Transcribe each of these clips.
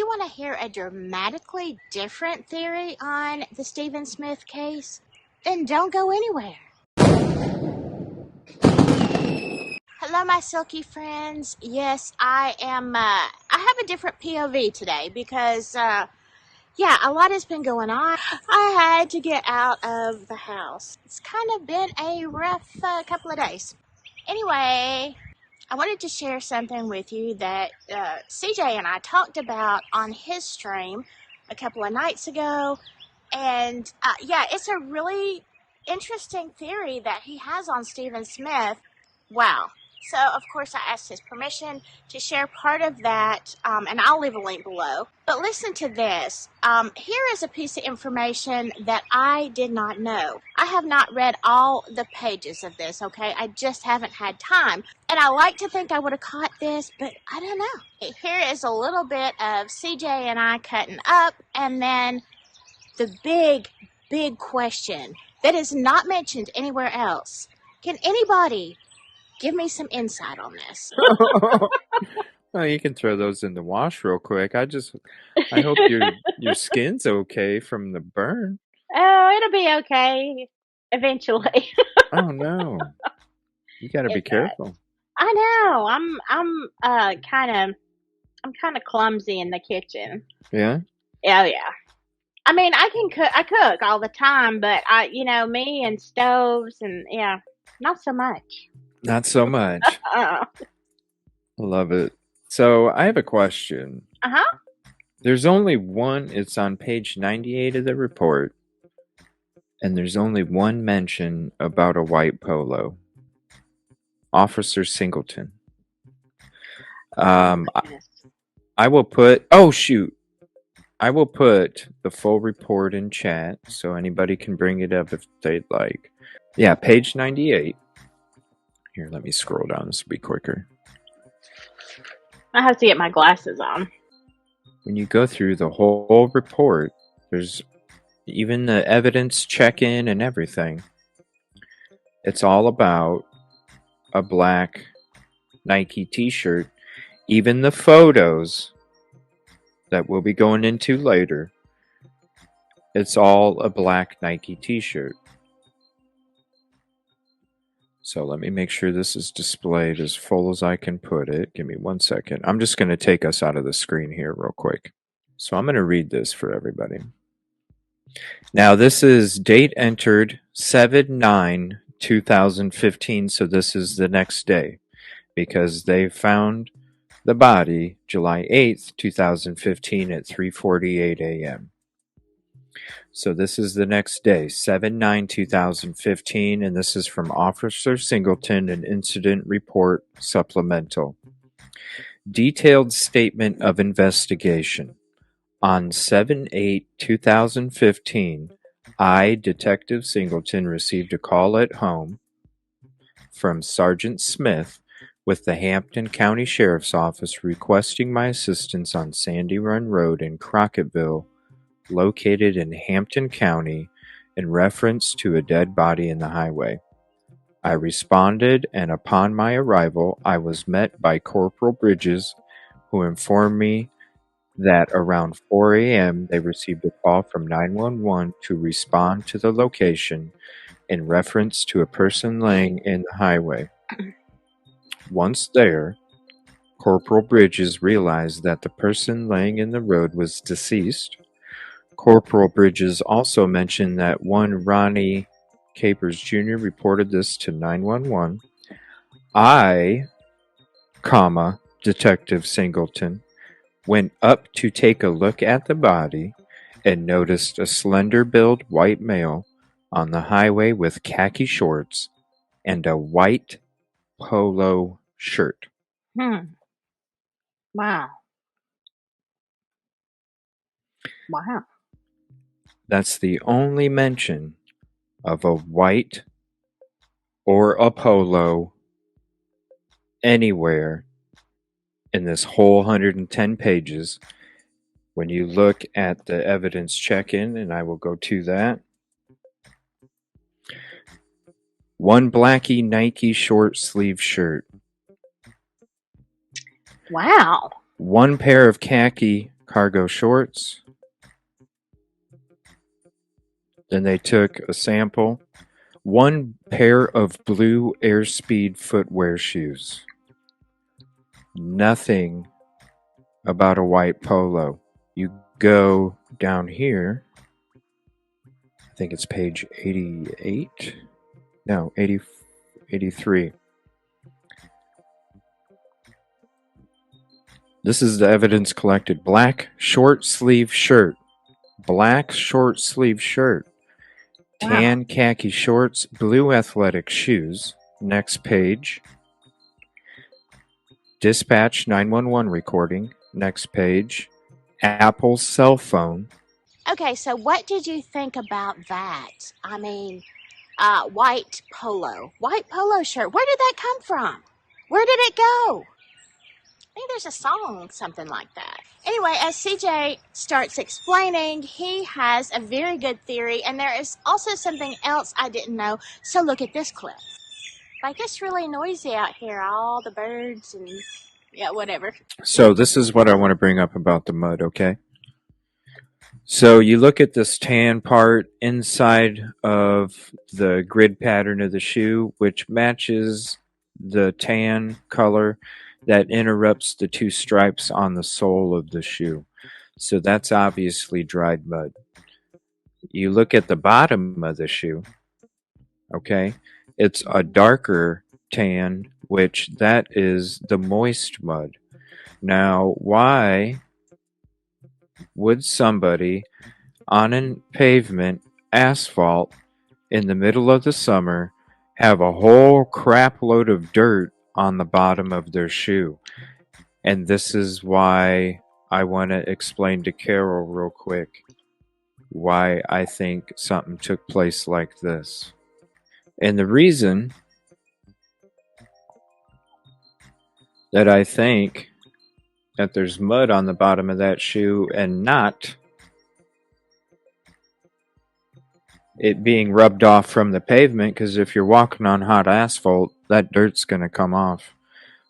you want to hear a dramatically different theory on the Stephen Smith case? Then don't go anywhere. Hello, my silky friends. Yes, I have a different POV today because, a lot has been going on. I had to get out of the house. It's kind of been a rough couple of days. Anyway, I wanted to share something with you that CJ and I talked about on his stream a couple of nights ago. And it's a really interesting theory that he has on Stephen Smith. Wow. So, of course, I asked his permission to share part of that, and I'll leave a link below. But listen to this. Here is a piece of information that I did not know. I have not read all the pages of this, okay? I just haven't had time. And I like to think I would have caught this, but I don't know. Here is a little bit of CJ and I cutting up, and then the big question that is not mentioned anywhere else. Can anybody give me some insight on this? Well, you can throw those in the wash real quick. I hope your skin's okay from the burn. Oh, it'll be okay eventually. Oh no, you got to be careful. I know. I'm kind of clumsy in the kitchen. Yeah. Oh yeah. I mean, I cook all the time, but me and stoves and not so much. Not so much. I love it. So I have a question. Uh-huh. There's only one, it's on page 98 of the report, and there's only one mention about a white polo. Officer Singleton. I will put, I will put the full report in chat so anybody can bring it up if they'd like. Yeah, page 98. Here, let me scroll down. This will be quicker. I have to get my glasses on. When you go through the whole report, there's even the evidence check-in and everything. It's all about a black Nike t-shirt. Even the photos that we'll be going into later, it's all a black Nike t-shirt. So let me make sure this is displayed as full as I can put it. Give me 1 second. I'm just going to take us out of the screen here real quick. So I'm going to read this for everybody. Now this is date entered 7/9/2015. So this is the next day because they found the body July 8th, 2015 at 3:48 a.m. So this is the next day, 7/9/2015, and this is from Officer Singleton, an incident report supplemental. Detailed statement of investigation. On 7/8/2015, I, Detective Singleton, received a call at home from Sergeant Smith with the Hampton County Sheriff's Office requesting my assistance on Sandy Run Road in Crocketville, located in Hampton County, in reference to a dead body in the highway. I responded, and upon my arrival, I was met by Corporal Bridges, who informed me that around 4 a.m. they received a call from 911 to respond to the location in reference to a person laying in the highway. Once there, Corporal Bridges realized that the person laying in the road was deceased. Corporal Bridges also mentioned that one Ronnie Capers Jr. reported this to 911. I, Detective Singleton, went up to take a look at the body and noticed a slender-build white male on the highway with khaki shorts and a white polo shirt. Wow. That's the only mention of a white or a polo anywhere in this whole 110 pages. When you look at the evidence check-in, and I will go to that, one Blackie Nike short sleeve shirt. Wow. One pair of khaki cargo shorts. Then they took a sample. 1 pair of blue Airspeed footwear shoes. Nothing about a white polo. You go down here. I think it's page 88. No, 83. This is the evidence collected. Black short sleeve shirt. Black short sleeve shirt. Tan khaki shorts, blue athletic shoes. Next page. Dispatch 911 recording. Next page. Apple cell phone. Okay, so what did you think about that? I mean, white polo shirt. Where did that come from? Where did it go? I think there's a song, something like that. Anyway, as CJ starts explaining, he has a very good theory, and there is also something else I didn't know. So look at this clip. Like, it's really noisy out here, all the birds and, yeah, whatever. So this is what I want to bring up about the mud, okay? So you look at this tan part inside of the grid pattern of the shoe, which matches the tan color that interrupts the 2 stripes on the sole of the shoe. So that's obviously dried mud. You look at the bottom of the shoe, okay? It's a darker tan, which that is the moist mud. Now, why would somebody on a pavement, asphalt, in the middle of the summer, have a whole crap load of dirt on the bottom of their shoe? And this is why I want to explain to Carol real quick why I think something took place like this. And the reason that I think that there's mud on the bottom of that shoe and not it being rubbed off from the pavement, because if you're walking on hot asphalt, that dirt's going to come off,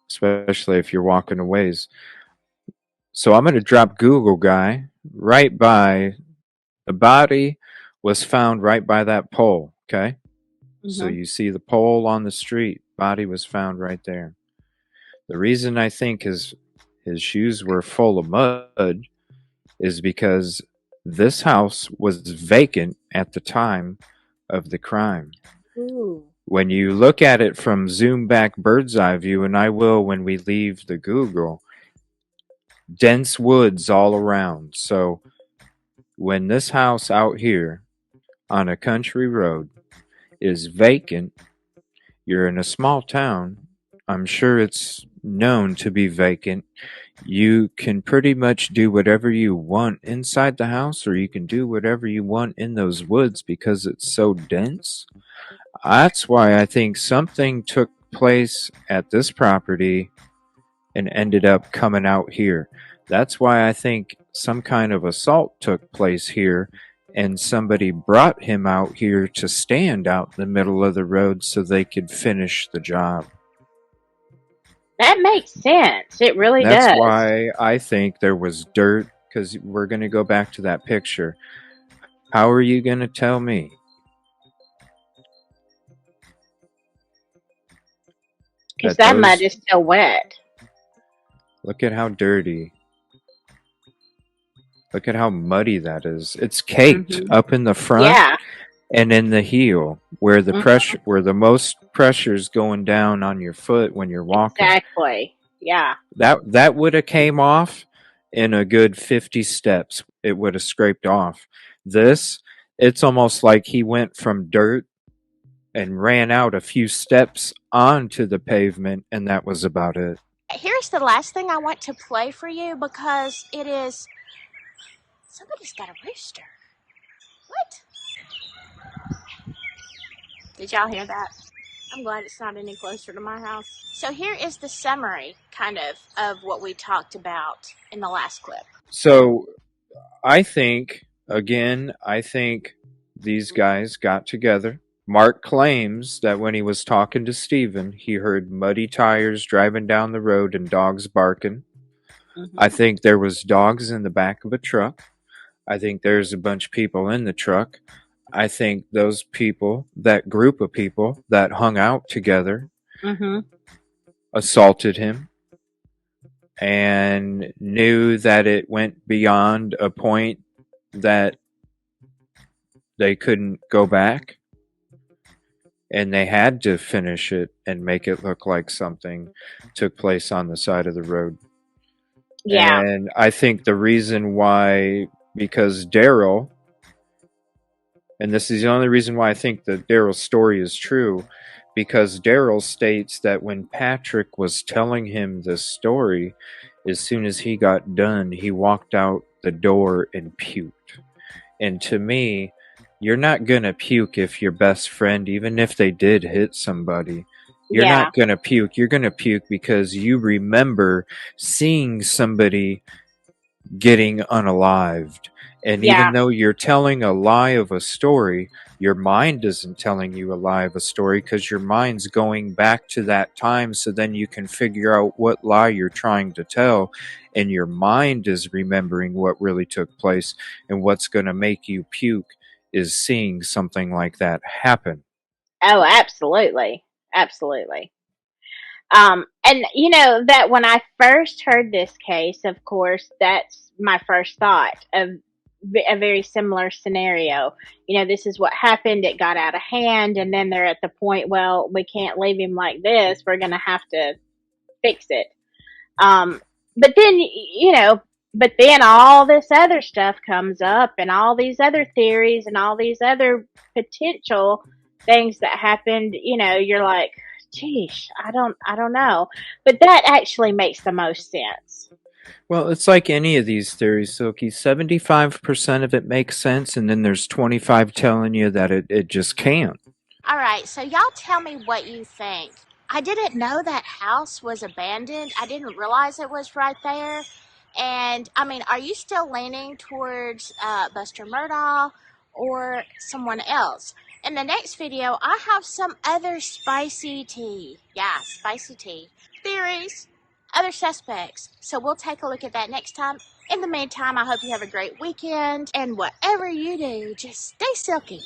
especially if you're walking a ways. So I'm going to drop Google guy right by the body was found right by that pole, okay? Mm-hmm. So you see the pole on the street, body was found right there. The reason I think his shoes were full of mud is because this house was vacant at the time of the crime. Ooh. When you look at it from zoom back bird's eye view, and I will when we leave the Google, dense woods all around. So when this house out here on a country road is vacant, you're in a small town, I'm sure it's known to be vacant. You can pretty much do whatever you want inside the house, or you can do whatever you want in those woods because it's so dense. That's why I think something took place at this property and ended up coming out here. That's why I think some kind of assault took place here and somebody brought him out here to stand out in the middle of the road so they could finish the job. That makes sense. It really does. That's why I think there was dirt, because we're going to go back to that picture. How are you going to tell me? Because that mud is still wet. Look at how dirty. Look at how muddy that is. It's caked up in the front and in the heel, where the pressure, where the most pressure is going down on your foot when you're walking. Exactly. Yeah. That would have came off in a good 50 steps. It would have scraped off. This, it's almost like he went from dirt and ran out a few steps onto the pavement, and that was about it. Here's the last thing I want to play for you, because it is... Somebody's got a rooster. What? Did y'all hear that? I'm glad it's not any closer to my house. So here is the summary, kind of what we talked about in the last clip. So I think these guys got together. Mark claims that when he was talking to Stephen, he heard muddy tires driving down the road and dogs barking. I Mhm. think there was dogs in the back of a truck. I think there's a bunch of people in the truck. I think those people, that group of people that hung out together, Mhm. assaulted him and knew that it went beyond a point that they couldn't go back, and they had to finish it and make it look like something took place on the side of the road. Yeah. And I think the reason why, because Daryl, and this is the only reason why I think that Daryl's story is true, because Daryl states that when Patrick was telling him this story, as soon as he got done, he walked out the door and puked. And to me, you're not going to puke if your best friend, even if they did hit somebody, you're Yeah. not going to puke. You're going to puke because you remember seeing somebody getting unalived. And Yeah. even though you're telling a lie of a story, your mind isn't telling you a lie of a story because your mind's going back to that time so then you can figure out what lie you're trying to tell. And your mind is remembering what really took place. And what's going to make you puke is seeing something like that happen. Oh, absolutely. Absolutely. And that when I first heard this case, of course, that's my first thought of a very similar scenario. This is what happened. It got out of hand, and then they're at the point, well, we can't leave him like this. We're going to have to fix it. Um, but then, but then all this other stuff comes up, and all these other theories, and all these other potential things that happened. You're like, geez, I don't know. But that actually makes the most sense. Well, it's like any of these theories, Silky. 75% of it makes sense, and then there's 25 telling you that it just can't. All right, so y'all tell me what you think. I didn't know that house was abandoned. I didn't realize it was right there. And I mean, are you still leaning towards Buster Murdaugh or someone else? In the next video, I have some other spicy tea. Yeah, spicy tea. Theories, other suspects. So we'll take a look at that next time. In the meantime, I hope you have a great weekend. And whatever you do, just stay silky.